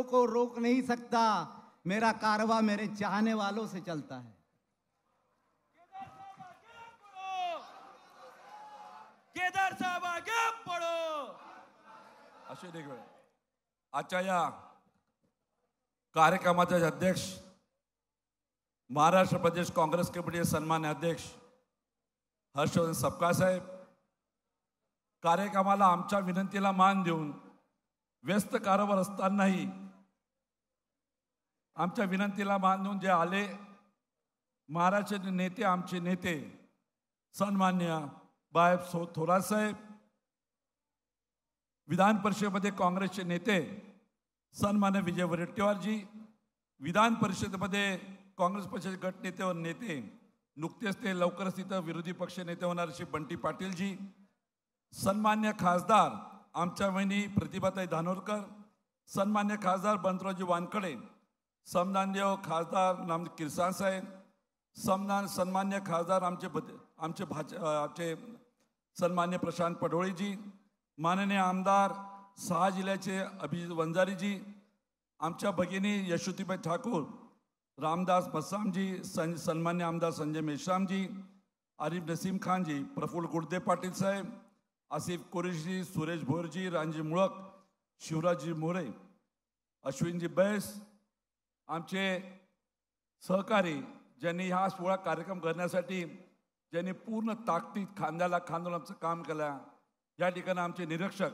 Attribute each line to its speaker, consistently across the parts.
Speaker 1: वालों को रोक नहीं सकता, मेरा कारवा मेरे चाहने वालों से चलता है।
Speaker 2: केदार साहेब आगे पडो. असे देखील आजच्या या कार्यक्रमाचे अध्यक्ष महाराष्ट्र प्रदेश काँग्रेस कमिटीचे सन्मान्य अध्यक्ष हर्षवर्धन सपकाळ साहेब, कार्यक्रमाला आमच्या विनंतीला मान देऊन व्यस्त कारभार असतानाही आमच्या विनंतीला मान देऊन जे आले, महाराष्ट्राचे नेते, आमचे नेते सन्मान्य बाळासाहेब थोरात साहेब, विधान परिषदेमध्ये काँग्रेसचे नेते सन्मान्य विजय वडेट्टीवारजी, विधान परिषदेमध्ये काँग्रेस पक्षाचे गटनेते व नेते, नुकतेच ते लवकरच तिथं विरोधी पक्ष नेते होणारे श्री बंटी पाटीलजी, सन्मान्य खासदार आमच्या वहिनी प्रतिभाताई धानोरकर, सन्मान्य खासदार बंतरावजी वानकडे, सन्मान्य खासदार नाम किरसाण साहेब, सन्मान्य खासदार आमचे सन्मान्य प्रशांत पडोळेजी, माननीय आमदार 6 जिल्ह्याचे अभिजित वंजारीजी, आमच्या भगिनी यशोतीबाई ठाकूर, रामदास बस्सामजी, सन्मान्य आमदार संजय मेश्रामजी, आरिफ नसीम खानजी, प्रफुल्ल गुडदे पाटील साहेब, आसिफ कुरेशी, सुरेश भोरजी, रामजी मुळक, शिवराजजी मोरे, अश्विनजी बैस, आमचे सहकारी ज्यांनी हा सोहळा कार्यक्रम करण्यासाठी ज्यांनी पूर्ण ताकदीत खांद्याला खांदून आमचं काम केलं, या ठिकाणी आमचे निरीक्षक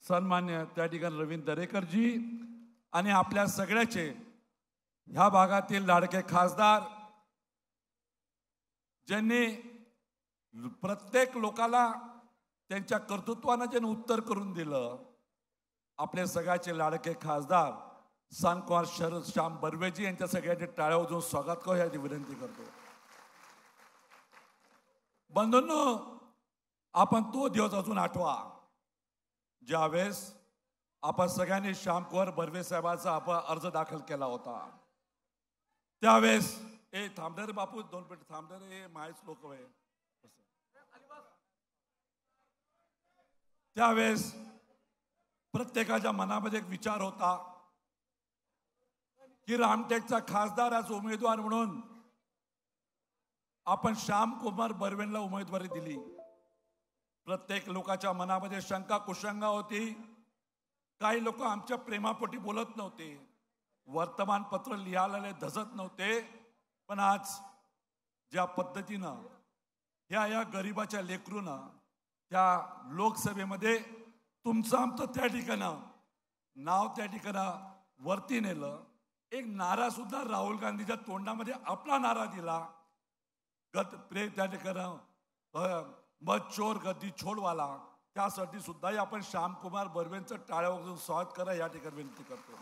Speaker 2: सन्मान्य त्या ठिकाणी रवींद्र दरेकरजी आणि आपल्या सगळ्याचे ह्या भागातील लाडके खासदार ज्यांनी प्रत्येक लोकाला त्यांच्या कर्तृत्वानं ज्यांनी उत्तर करून दिलं, आपले सगळ्याचे लाडके खासदार सांकुमार शरद श्याम बर्वेजी यांच्या सगळ्यांचे टाळ्या वाजवून स्वागत करू याची विनंती करतो. बंधूंनो, आपण तो दिवस अजून आठवा ज्यावेळेस आपण सगळ्यांनी श्यामकुमार बर्वे साहेबांचा आपण अर्ज दाखल केला होता. त्यावेळेस थांबणारे बापू 2 मिनिट थांबणारे माहीच लोक आहे. त्यावेळेस प्रत्येकाच्या मनामध्ये एक विचार होता की रामटेकचा खासदार आज उमेदवार म्हणून आपण श्यामकुमार बर्वेंना उमेदवारी दिली. प्रत्येक लोकांच्या मनामध्ये शंका कुशंका होती. काही लोक आमच्या प्रेमापोटी बोलत नव्हते, वर्तमानपत्र लिहायला धजत नव्हते. पण आज ज्या पद्धतीनं या गरिबाच्या लेकरूनं त्या लोकसभेमध्ये तुमचं आमचं त्या ठिकाणं नाव त्या ठिकाणं वरती नेलं, एक नारा सुद्धा राहुल गांधीच्या तोंडामध्ये आपला नारा दिला, त्या ठिकाणं मत चोर गद्दी छोडवाला, त्यासाठी सुद्धा आपण श्यामकुमार बर्वेंचं टाळ्या वाजवून स्वागत करा या ठिकाणी विनंती करतो.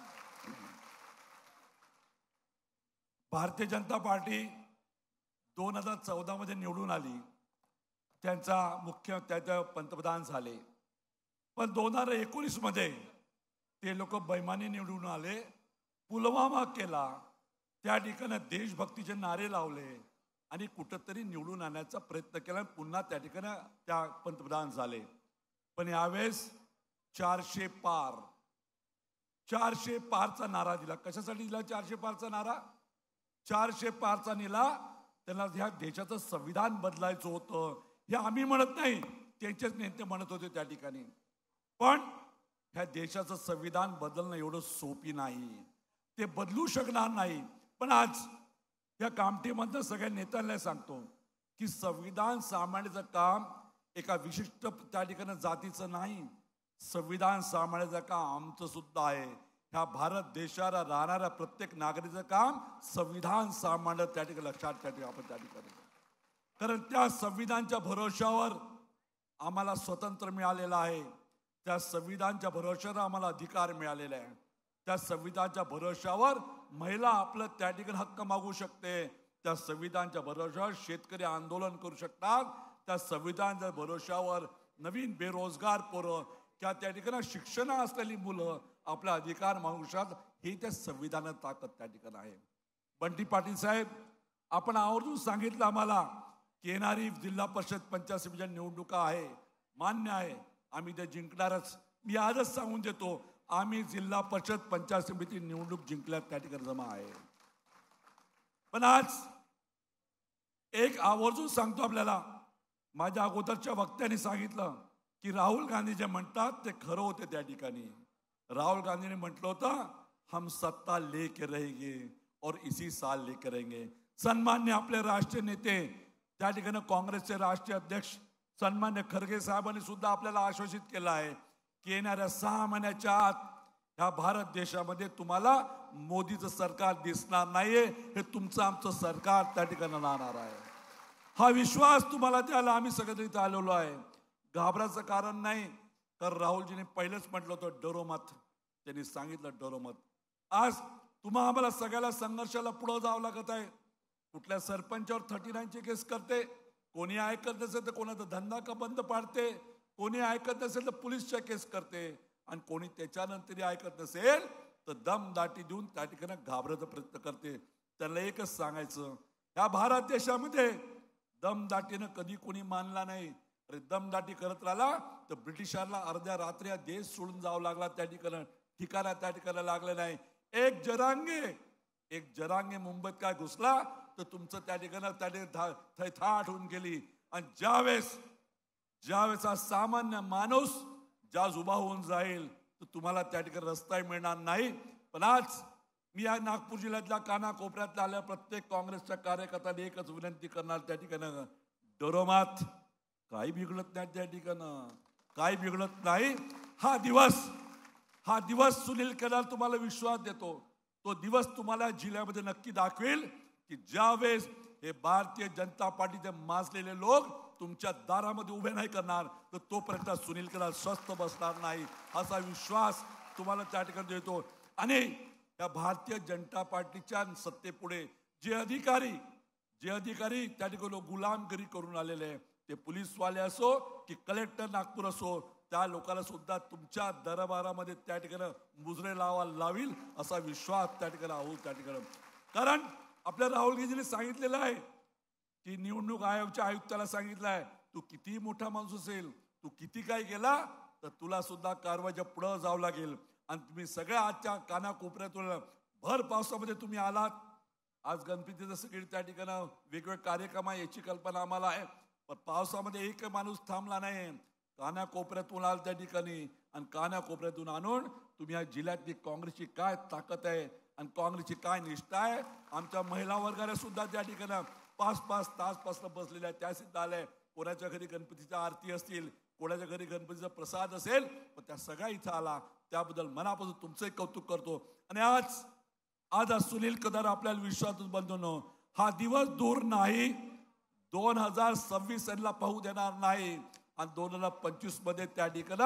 Speaker 2: भारतीय जनता पार्टी 2014 मध्ये निवडून आली, त्याच्या पंतप्रधान झाले. पण 2019 मध्ये ते लोक बैमानी निवडून आले, पुलवामा केला, त्या ठिकाणी देशभक्तीचे नारे लावले आणि कुठंतरी निवडून आणण्याचा प्रयत्न केला, पुन्हा त्या ठिकाणी त्या पंतप्रधान झाले. पण यावेळेस 400 पारचा नारा दिला. कशासाठी दिला 400 पारचा नारा? 400 पारचा निला त्यांना ह्या देशाचं संविधान बदलायचं होतं. हे आम्ही म्हणत नाही, त्यांचेच नेते म्हणत होते त्या ठिकाणी. पण ह्या देशाचं संविधान बदलणं एवढं सोपी नाही, ते बदलू शकणार नाही. पण आज या कामठीमधनं सगळ्या नेत्यांना सांगतो की संविधान सांभाळण्याचं काम एका विशिष्ट त्या ठिकाणी जातीचं नाही, संविधान सांभाळण्याचं काम आमचं सुद्धा आहे. ह्या भारत देशाला राहणाऱ्या प्रत्येक नागरिकाचं काम संविधान सांभाळणं त्या ठिकाणी लक्षात ठेवा आपण त्या ठिकाणी. कारण त्या संविधानाच्या भरोश्यावर आम्हाला स्वतंत्र मिळालेलं आहे, त्या संविधानाच्या भरोश्यावर आम्हाला अधिकार मिळालेला आहे, त्या संविधानाच्या भरोश्यावर महिला आपलं त्या ठिकाणी हक्क मागू शकते, त्या संविधानाच्या भरोश्यावर शेतकरी आंदोलन करू शकतात, त्या संविधानाच्या भरोश्यावर नवीन बेरोजगार पोरं किंवा त्या ठिकाणी शिक्षण असलेली मुलं आपला अधिकार मागू शकतात. ही त्या संविधानात ताकद त्या ठिकाणी आहे. बंटी पाटील साहेब, आपण आवर्जून सांगितलं आम्हाला की येणारी जिल्हा परिषद पंचायत समितीच्या निवडणुका आहे, मान्य आहे, आम्ही ते जिंकणारच. मी आजच सांगून देतो, आम्ही जिल्हा परिषद पंचायत समिती निवडणूक जिंकल्यात त्या ठिकाणी जमा आहे. पण आज एक आवर्जून सांगतो आपल्याला, माझ्या अगोदरच्या वक्त्यांनी सांगितलं की राहुल गांधी जे म्हणतात ते खरं होते. त्या ठिकाणी राहुल गांधीने म्हटलं होतं, हम सत्ता लेके रहेंगे और इसी साल लेके रहेंगे. सन्मान्य आपले राष्ट्रीय नेते, त्या ठिकाणी काँग्रेसचे राष्ट्रीय अध्यक्ष सन्मान्य खरगे साहेबांनी सुद्धा आपल्याला आश्वासित केलं आहे की येणाऱ्या 6 महिन्याच्या आत ह्या भारत देशामध्ये तुम्हाला मोदीचं सरकार दिसणार नाहीये, हे तुमचं आमचं सरकार त्या ठिकाणी राहणार आहे. हा विश्वास तुम्हाला द्यायला आम्ही सगळे इथे आलेलो आहे. घाबरायचं कारण नाही, तर राहुलजीने पहिलेच म्हटलं होतं डरो मत. त्यांनी सांगितलं डरो मत. आज तुम्हा आम्हाला सगळ्याला संघर्षाला पुढे जावं लागत आहे. कुठल्या सरपंचावर 39ची केस करते, कोणी ऐकत नसेल तर कोणाचा धंदा का बंद पाडते, कोणी ऐकत नसेल तर पोलीसच्या केस करते, आणि कोणी त्याच्यानंतरही ऐकत नसेल तर दमदाटी देऊन त्या ठिकाणी घाबरायचा प्रयत्न करते. त्याला एकच सांगायचं, या भारत देशामध्ये दमदाटीनं कधी कोणी मानला नाही. अरे दमदाटी करत राहिला तर ब्रिटिशांना अर्ध्या रात्री देश सोडून जावं लागला. त्या ठिकाणी ठिकाणा त्या ठिकाणी लागलं नाही. एक जरांगे मुंबईत काय घुसला तर तुमचं त्या ठिकाणी थैथाट होऊन गेली. आणि ज्यावेळेस हा सामान्य माणूस ज्यावेळेस उभा होऊन जाईल तर तुम्हाला त्या ठिकाणी रस्ताही मिळणार नाही. पण आज मी या नागपूर जिल्ह्यातल्या कानाकोपऱ्यातल्या आल्या प्रत्येक काँग्रेसच्या कार्यकर्त्यांनी एकच विनंती करणार, त्या ठिकाणी डरो मत. काही बिघडत नाही, त्या ठिकाणी काही बिघडत नाही. हा दिवस सुनील केदार तुम्हाला विश्वास देतो. तो दिवस तुम्हाला जिल्ह्यामध्ये नक्की दाखवेल की ज्यावेळेस हे भारतीय जनता पार्टीचे माजलेले लोक तुमच्या दारामध्ये उभे नाही करणार तर तोपर्यंत सुनील केदार स्वस्थ बसणार नाही. असा विश्वास तुम्हाला त्या ठिकाणी देतो. आणि या भारतीय जनता पार्टीच्या सत्तेपुढे जे अधिकारी त्या ठिकाणी गुलामगिरी करून आलेले आहे, ते पोलीसवाले असो की कलेक्टर नागपूर असो, त्या लोकांना सुद्धा तुमच्या दरबारामध्ये त्या ठिकाणी मुजरे लावील असा विश्वास त्या ठिकाणी आहोत. त्या ठिकाणी कारण आपल्या राहुल गांधींनी सांगितलेलं आहे की निवडणूक आयोगाच्या आयुक्ताला सांगितलं आहे, तू किती मोठा माणूस असेल, तू किती काय केला तर तुला सुद्धा कारवाईच्या पुढे जावं लागेल. आणि तुम्ही सगळ्या आजच्या कानाकोपऱ्यातून भर पावसामध्ये तुम्ही आलात. आज गणपतीचं सगळे त्या ठिकाणी वेगवेगळे कार्यक्रम आहे, याची कल्पना आम्हाला आहे. पण पावसामध्ये एक माणूस थांबला नाही. कानाकोपऱ्यातून आला त्या ठिकाणी, आणि कानाकोपऱ्यातून आणून तुम्ही या जिल्ह्यातली काँग्रेसची काय ताकद आहे आणि काँग्रेसची काय निष्ठा आहे. आमच्या महिला वर्गाला सुद्धा त्या ठिकाणी 5-5 तासपासून बसलेल्या आहे, त्या सिद्ध आल्या. कोणाच्या घरी गणपतीच्या आरती असतील, कोणाच्या घरी गणपतीचा प्रसाद असेल, पण त्या सगळ्या इथं आला. त्याबद्दल मनापासून तुमचंही कौतुक करतो. आणि आज सुनील केदार आपल्याला विश्वासातून बांधून हा दिवस दूर नाही. 2026 यांना पाहू देणार नाही. आणि 2025 मध्ये त्या ठिकाणी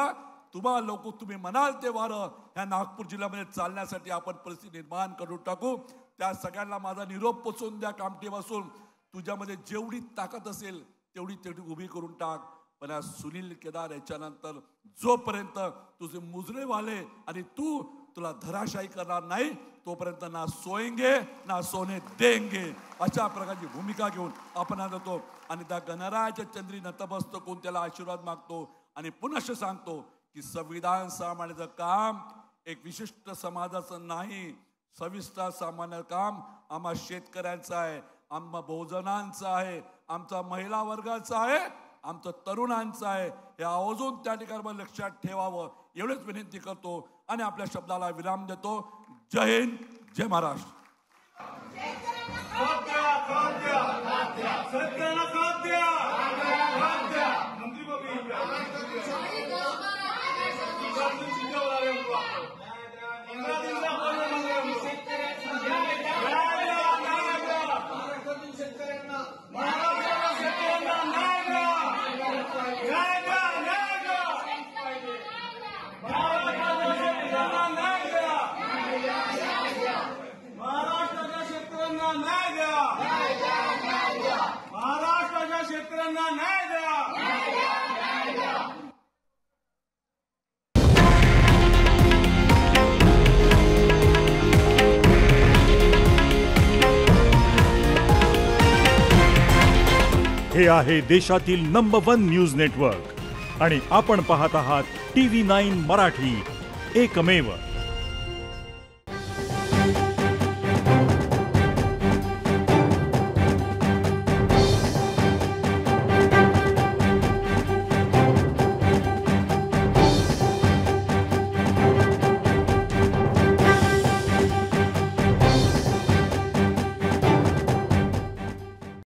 Speaker 2: तुम्ही म्हणाल ते वारं ह्या नागपूर जिल्ह्यामध्ये चालण्यासाठी आपण परिस्थिती निर्माण करून टाकू. त्या सगळ्यांना माझा निरोप पोचवून द्या. कामठी बसून तुझ्यामध्ये जेवढी ताकद असेल तेवढी उभी करून टाक. पण या सुनील केदार याच्यानंतर जोपर्यंत तुझे मुजरेवाले आणि तुला धराशायी करणार नाही तोपर्यंत ना सोएंगे ना सोने देंगे अशा प्रकारची भूमिका घेऊन आपण जातो. आणि त्या गणरायाच्या चंद्री नतमस्तक होऊन त्याला आशीर्वाद मागतो. आणि पुनश्च सांगतो की संविधान सामान्याचं काम एक विशिष्ट समाजाचं नाही, सविस्तर सामान्य काम आम्हा शेतकऱ्यांचं आहे, आम्हा बहुजनांचं आहे, आमचा महिला वर्गाचा आहे, आमचं तरुणांचं आहे. हे आवर्जून त्या ठिकाणी लक्षात ठेवावं एवढेच विनंती करतो आणि आपल्या शब्दाला विराम देतो. जय हिंद, जय महाराष्ट्र.
Speaker 3: हे आहे देशातील नंबर 1 न्यूज नेटवर्क आणि आपण पाहत आहात TV9 मराठी, एकमेव